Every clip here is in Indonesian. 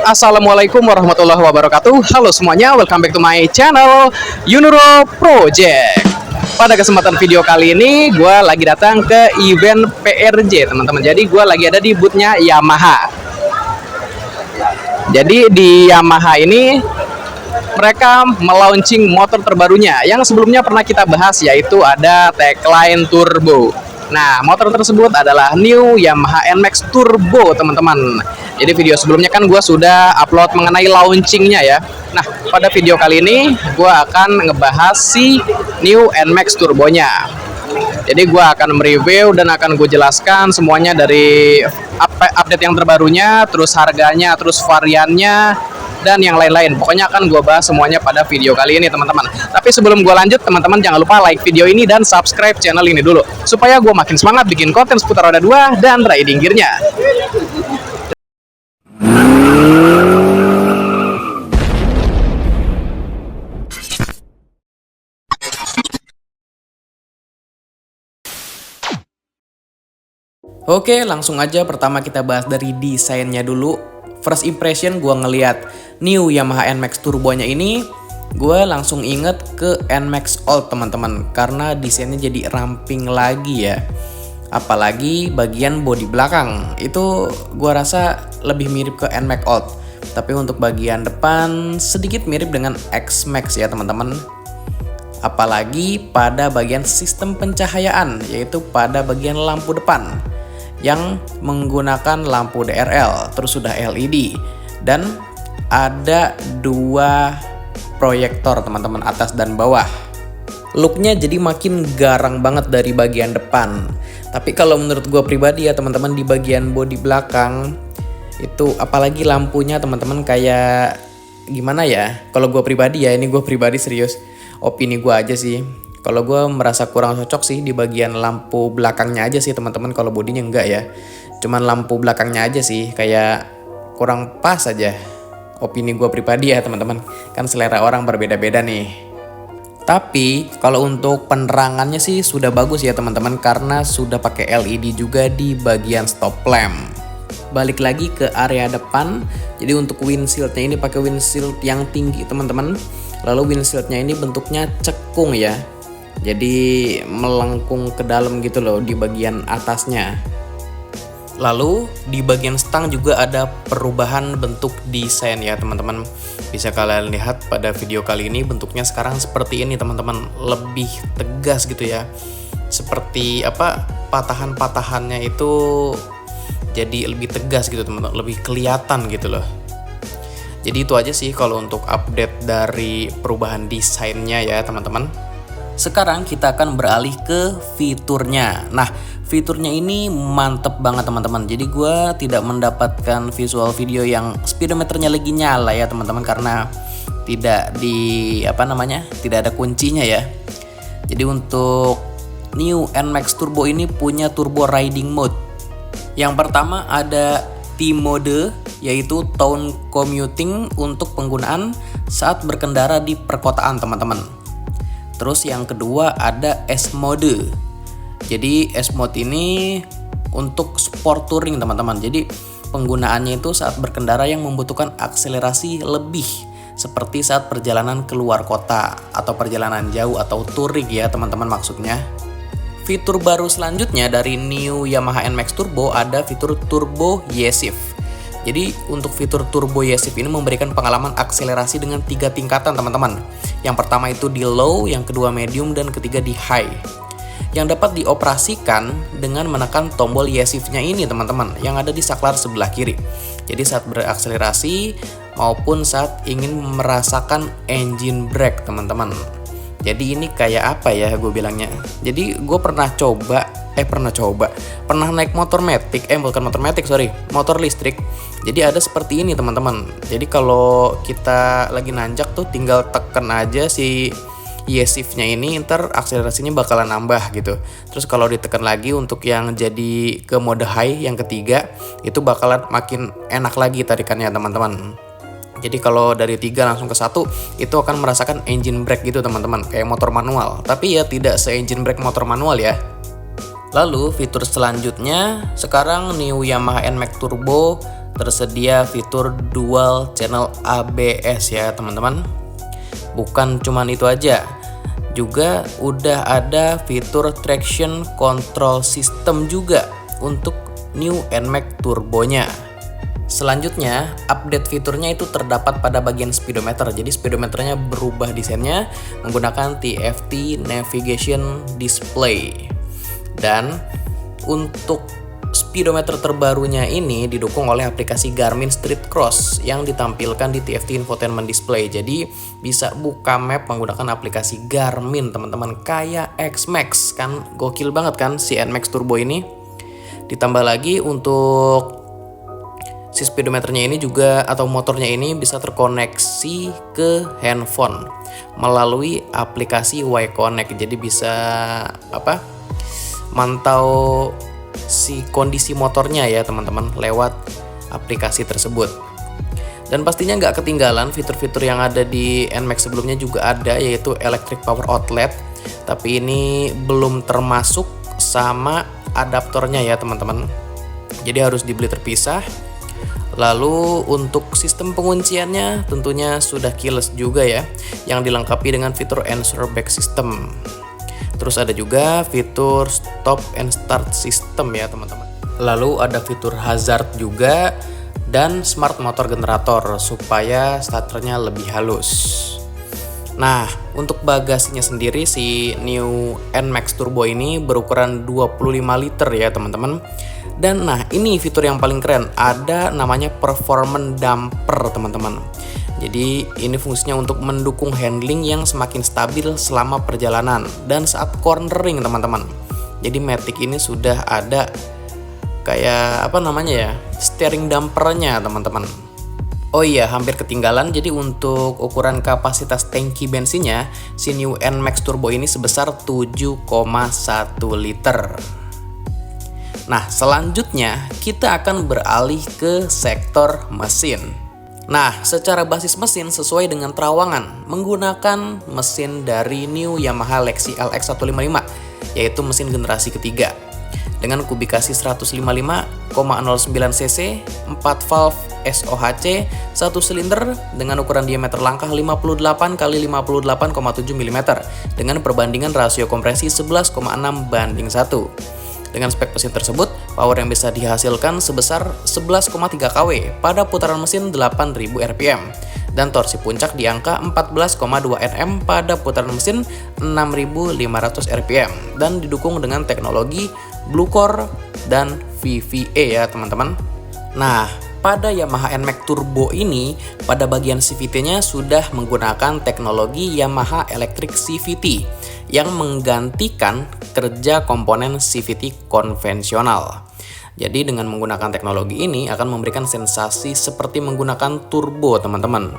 Assalamualaikum warahmatullahi wabarakatuh. Halo semuanya, welcome back to my channel Yunuro Project. Pada kesempatan video kali ini, gue lagi datang ke event PRJ, teman-teman. Jadi gue lagi ada di boothnya Yamaha. Jadi di Yamaha ini mereka melaunching motor terbarunya yang sebelumnya pernah kita bahas, yaitu ada Techline Turbo. Nah, motor tersebut adalah New Yamaha NMAX Turbo, teman-teman. Jadi video sebelumnya kan gue sudah upload mengenai launchingnya ya. Nah, pada video kali ini gue akan ngebahas si New NMAX Turbonya. Jadi gue akan mereview dan akan gue jelaskan semuanya dari update yang terbarunya, terus harganya, terus variannya, dan yang lain-lain. Pokoknya akan gue bahas semuanya pada video kali ini, teman-teman. Tapi sebelum gue lanjut, teman-teman jangan lupa like video ini dan subscribe channel ini dulu, supaya gue makin semangat bikin konten seputar roda 2 dan riding gearnya. Oke, langsung aja pertama kita bahas dari desainnya dulu. First impression gue ngeliat New Yamaha NMAX Turbonya ini, gue langsung inget ke NMAX Old, teman-teman, karena desainnya jadi ramping lagi ya. Apalagi bagian bodi belakang itu gue rasa lebih mirip ke NMAX Old, tapi untuk bagian depan sedikit mirip dengan X-Max ya, teman-teman. Apalagi pada bagian sistem pencahayaan, yaitu pada bagian lampu depan yang menggunakan lampu DRL, terus sudah LED, dan ada dua proyektor, teman-teman, atas dan bawah. Looknya jadi makin garang banget dari bagian depan. Tapi kalau menurut gue pribadi ya, teman-teman, di bagian bodi belakang itu apalagi lampunya, teman-teman, kayak gimana ya? Kalau gue pribadi ya, ini gue pribadi serius, opini gue aja sih. Kalau gue merasa kurang cocok sih di bagian lampu belakangnya aja sih, teman-teman. Kalau bodinya enggak ya, cuman lampu belakangnya aja sih kayak kurang pas aja. Opini gue pribadi ya, teman-teman, kan selera orang berbeda-beda nih. Tapi kalau untuk penerangannya sih sudah bagus ya, teman-teman, karena sudah pakai LED juga di bagian stop lamp. Balik lagi ke area depan. Jadi untuk windshieldnya ini pakai windshield yang tinggi, teman-teman. Lalu windshieldnya ini bentuknya cekung ya, jadi melengkung ke dalam gitu loh di bagian atasnya. Lalu di bagian stang juga ada perubahan bentuk desain ya, teman-teman. Bisa kalian lihat pada video kali ini, bentuknya sekarang seperti ini, teman-teman. Lebih tegas gitu ya. Seperti apa, patahan-patahannya itu jadi lebih tegas gitu, teman-teman. Lebih kelihatan gitu loh. Jadi itu aja sih kalau untuk update dari perubahan desainnya ya, teman-teman. Sekarang kita akan beralih ke fiturnya. Nah, fiturnya ini mantep banget, teman-teman. Jadi gue tidak mendapatkan visual video yang speedometernya lagi nyala ya, teman-teman, karena tidak tidak ada kuncinya ya. Jadi untuk New NMAX Turbo ini punya turbo riding mode. Yang pertama ada T-mode, yaitu tone commuting untuk penggunaan saat berkendara di perkotaan, teman-teman. Terus yang kedua ada S-mode. Jadi S-mode ini untuk sport touring, teman-teman. Jadi penggunaannya itu saat berkendara yang membutuhkan akselerasi lebih, seperti saat perjalanan keluar kota atau perjalanan jauh atau touring ya, teman-teman, maksudnya. Fitur baru selanjutnya dari New Yamaha NMAX Turbo ada fitur Turbo Y-Shift. Jadi untuk fitur Turbo Y-Shift ini memberikan pengalaman akselerasi dengan 3 tingkatan, teman-teman. Yang pertama itu di low, yang kedua medium, dan ketiga di high. Yang dapat dioperasikan dengan menekan tombol Y-Shift-nya ini, teman-teman, yang ada di saklar sebelah kiri. Jadi saat berakselerasi maupun saat ingin merasakan engine brake, teman-teman. Jadi ini kayak apa ya gue bilangnya. Jadi gue pernah naik motor listrik. Jadi ada seperti ini, teman-teman. Jadi kalau kita lagi nanjak tuh tinggal tekan aja si Y-Shift-nya ini, ntar akselerasinya bakalan nambah gitu. Terus kalau ditekan lagi untuk yang jadi ke mode high yang ketiga, itu bakalan makin enak lagi tarikannya, teman-teman. Jadi kalau dari 3 langsung ke 1 itu akan merasakan engine brake gitu, teman-teman, kayak motor manual. Tapi ya tidak se-engine brake motor manual ya. Lalu fitur selanjutnya, sekarang New Yamaha NMAX Turbo tersedia fitur dual channel ABS ya teman-teman. Bukan cuman itu aja, juga udah ada fitur traction control system juga untuk new NMAX turbonya. Selanjutnya, update fiturnya itu terdapat pada bagian speedometer. Jadi speedometernya berubah desainnya menggunakan TFT Navigation Display. Dan untuk speedometer terbarunya ini didukung oleh aplikasi Garmin Street Cross yang ditampilkan di TFT Infotainment Display. Jadi bisa buka map menggunakan aplikasi Garmin teman-teman, kayak X-Max kan, gokil banget kan si NMAX Turbo ini. Ditambah lagi untuk si speedometernya ini juga atau motornya ini bisa terkoneksi ke handphone melalui aplikasi Y-Connect. Jadi bisa mantau si kondisi motornya ya teman-teman lewat aplikasi tersebut. Dan pastinya nggak ketinggalan fitur-fitur yang ada di NMAX sebelumnya juga ada, yaitu electric power outlet, tapi ini belum termasuk sama adaptornya ya teman-teman. Jadi harus dibeli terpisah. Lalu untuk sistem pengunciannya tentunya sudah keyless juga ya, yang dilengkapi dengan fitur answer back system. Terus ada juga fitur stop and start system ya teman-teman. Lalu ada fitur hazard juga dan smart motor generator supaya starternya lebih halus. Nah, untuk bagasinya sendiri si new NMAX Turbo ini berukuran 25 liter ya teman-teman. Dan nah, ini fitur yang paling keren, ada namanya performance damper teman-teman. Jadi ini fungsinya untuk mendukung handling yang semakin stabil selama perjalanan dan saat cornering teman-teman. Jadi Matic ini sudah ada kayak steering dampernya teman-teman. Oh iya, hampir ketinggalan. Jadi untuk ukuran kapasitas tangki bensinnya, si new NMAX Turbo ini sebesar 7,1 liter. Nah, selanjutnya kita akan beralih ke sektor mesin. Nah, secara basis mesin sesuai dengan terawangan menggunakan mesin dari new Yamaha Lexi LX155, yaitu mesin generasi ketiga. Dengan kubikasi 155,09 cc, 4 valve SOHC, 1 silinder dengan ukuran diameter langkah 58 x 58,7 mm dengan perbandingan rasio kompresi 11,6:1. Dengan spek mesin tersebut, power yang bisa dihasilkan sebesar 11,3 kW pada putaran mesin 8000 rpm dan torsi puncak di angka 14,2 Nm pada putaran mesin 6500 rpm dan didukung dengan teknologi Blue Core dan VVA ya teman-teman. Nah, pada Yamaha NMAX Turbo ini, pada bagian CVT-nya sudah menggunakan teknologi Yamaha Electric CVT yang menggantikan kerja komponen CVT konvensional. Jadi dengan menggunakan teknologi ini akan memberikan sensasi seperti menggunakan turbo teman-teman.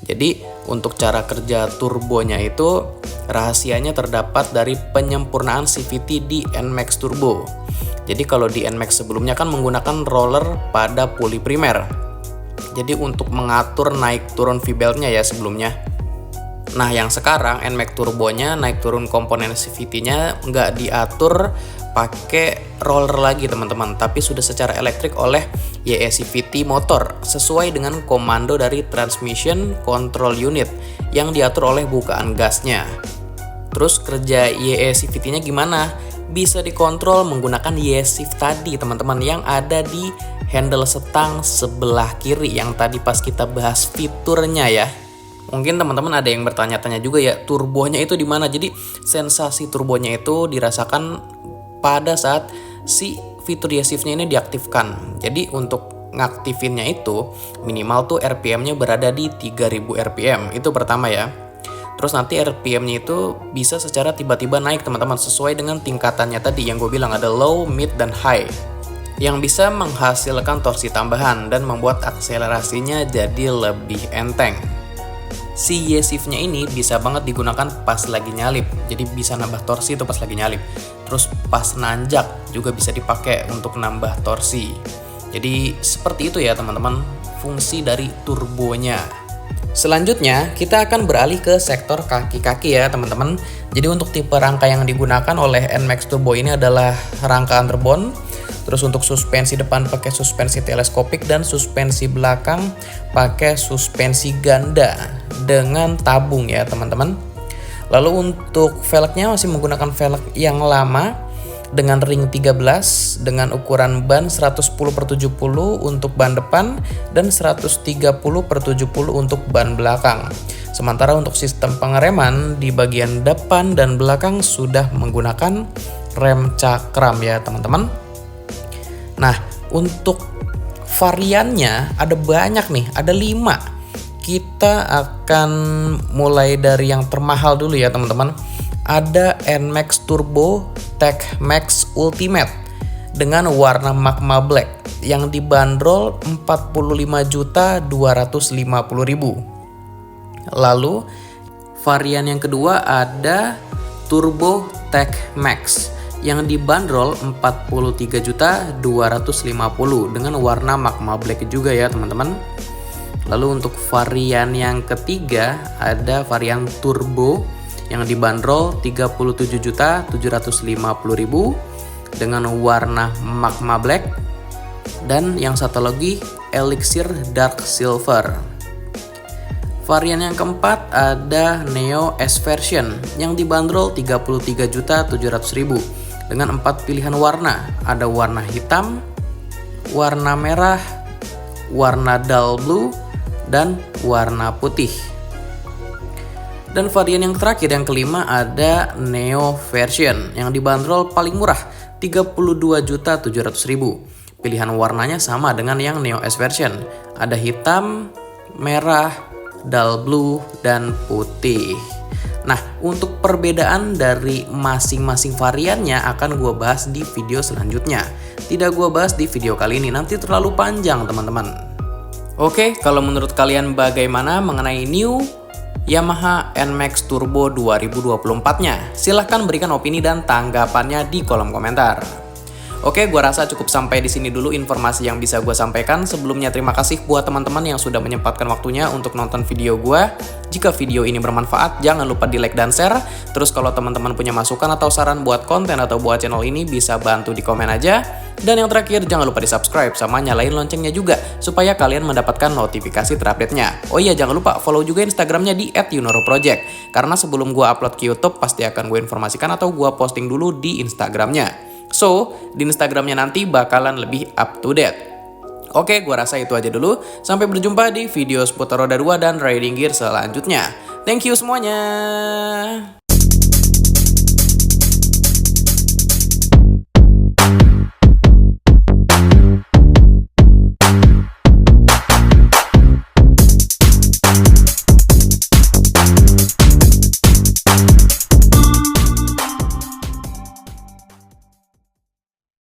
Jadi untuk cara kerja turbonya itu rahasianya terdapat dari penyempurnaan CVT di NMAX Turbo. Jadi kalau di NMAX sebelumnya kan menggunakan roller pada puli primer. Jadi untuk mengatur naik turun V-beltnya ya sebelumnya. Nah yang sekarang NMAX Turbonya naik turun komponen CVT-nya nggak diatur pakai roller lagi teman-teman, tapi sudah secara elektrik oleh YECVT motor sesuai dengan komando dari Transmission Control Unit yang diatur oleh bukaan gasnya. Terus kerja YECVT-nya gimana? Bisa dikontrol menggunakan YEShift tadi teman-teman yang ada di handle setang sebelah kiri yang tadi pas kita bahas fiturnya ya. Mungkin teman-teman ada yang bertanya-tanya juga ya, turbonya itu di mana? Jadi sensasi turbonya itu dirasakan pada saat si fitur YEShift-nya ini diaktifkan. Jadi untuk ngaktifinnya itu minimal tuh RPM-nya berada di 3000 RPM. Itu pertama ya. Terus nanti RPM-nya itu bisa secara tiba-tiba naik teman-teman sesuai dengan tingkatannya tadi yang gue bilang ada low, mid, dan high yang bisa menghasilkan torsi tambahan dan membuat akselerasinya jadi lebih enteng. Si YEShift-nya ini bisa banget digunakan pas lagi nyalip, jadi bisa nambah torsi itu pas lagi nyalip. Terus pas nanjak juga bisa dipakai untuk nambah torsi. Jadi seperti itu ya teman-teman fungsi dari turbonya. Selanjutnya kita akan beralih ke sektor kaki-kaki ya teman-teman. Jadi untuk tipe rangka yang digunakan oleh NMAX Turbo ini adalah rangka underbone, Terus untuk suspensi depan pakai suspensi teleskopik dan suspensi belakang pakai suspensi ganda dengan tabung ya teman-teman. Lalu untuk velgnya masih menggunakan velg yang lama dengan ring 13 dengan ukuran ban 110/70 untuk ban depan dan 130/70 untuk ban belakang. Sementara untuk sistem pengereman di bagian depan dan belakang sudah menggunakan rem cakram ya teman-teman. Nah, untuk variannya ada banyak nih, ada 5. Kita akan mulai dari yang termahal dulu ya teman-teman. Ada NMAX Turbo Tech Max Ultimate dengan warna magma black yang dibanderol 45.250.000. Lalu varian yang kedua ada Turbo Tech Max yang dibanderol 43.250.000 dengan warna magma black juga ya teman-teman. Lalu untuk varian yang ketiga ada varian Turbo yang dibanderol 37.750.000 dengan warna magma black, dan yang satu lagi Elixir Dark Silver. Varian yang keempat ada Neo S Version yang dibanderol 33.700.000 dengan 4 pilihan warna. Ada warna hitam, warna merah, warna dull blue, dan warna putih. Dan varian yang terakhir yang kelima ada Neo Version yang dibanderol paling murah 32.700.000. Pilihan warnanya sama dengan yang Neo S Version. Ada hitam, merah, dull blue, dan putih. Nah, untuk perbedaan dari masing-masing variannya akan gue bahas di video selanjutnya. Tidak gue bahas di video kali ini, nanti terlalu panjang teman-teman. Oke, kalau menurut kalian bagaimana mengenai new Yamaha NMAX Turbo 2024-nya? Silahkan berikan opini dan tanggapannya di kolom komentar. Oke, gua rasa cukup sampai di sini dulu informasi yang bisa gua sampaikan. Sebelumnya terima kasih buat teman-teman yang sudah menyempatkan waktunya untuk nonton video gua. Jika video ini bermanfaat, jangan lupa di like dan share. Terus kalau teman-teman punya masukan atau saran buat konten atau buat channel ini, bisa bantu di komen aja. Dan yang terakhir, jangan lupa di subscribe sama nyalain loncengnya juga supaya kalian mendapatkan notifikasi terupdate-nya. Oh iya, jangan lupa follow juga Instagramnya di @yunoroproject. Karena sebelum gua upload ke YouTube, pasti akan gue informasikan atau gua posting dulu di Instagramnya. So, di Instagramnya nanti bakalan lebih up to date. Oke, gua rasa itu aja dulu. Sampai berjumpa di video seputar roda 2 dan riding gear selanjutnya. Thank you semuanya.